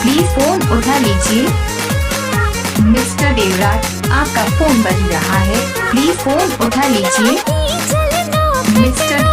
Please phone उठा लीजिए। Mister Devraj, आपका फोन बज रहा है, प्लीज फोन उठा लीजिए। मिस्टर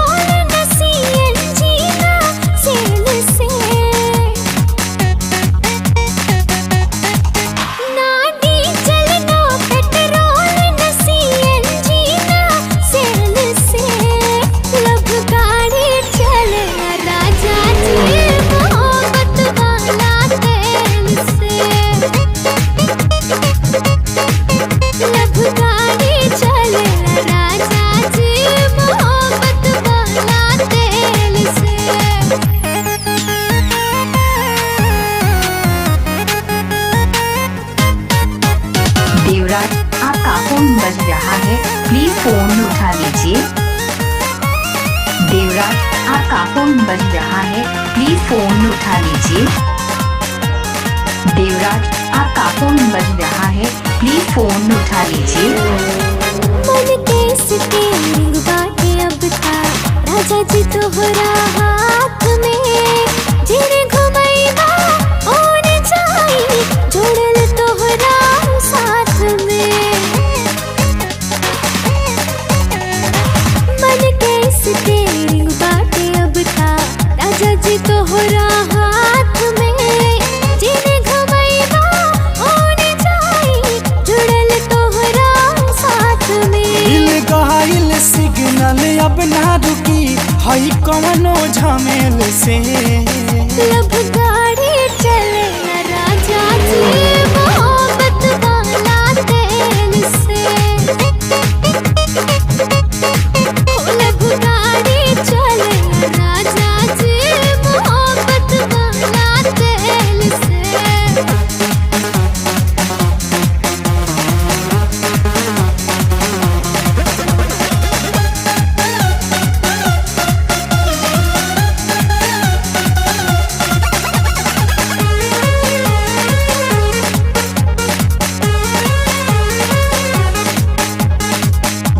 देवराज, आपका फोन बज रहा है, प्लीज फोन उठा लीजिए। देवराज, आपका फोन बज रहा है, प्लीज फोन उठा लीजिए। देवराज, आपका फोन बज रहा है, प्लीज फोन उठा लीजिए। मन कैसे तेरी बातें अब था राजा जी तोहरा हाथ में जिने घुमैबा और जाई जोड़ल तोहरा साथ में। मन कैसे तेरी बातें अब था राजा जी तोहरा हाथ में जिने घुमैबा और जाई जोड़ल तोहरा साथ में। दिल गहाइल सिग्नल अब ना रुकी हई कवनो झमेल से। लब गाड़ी चले ना राजा जी मोहब्बत वाला तेल से। लब गाड़ी चले ना राजा जी मोहब्बत वाला तेल से।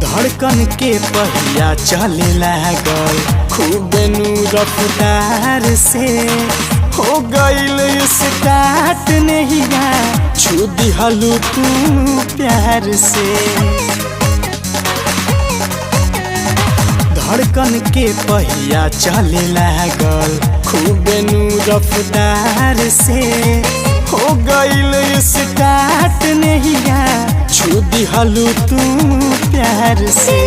धड़कन के पहिया चले लागल खूब नु रफ्तार से। हो गईल स्टार्ट नहिया छू दिहलू तू प्यार से। धड़कन के पहिया चले लागल खूब नु रफ्तार से। हो गईल स्टार्ट नहिया छू दिहलू तू प्यार से।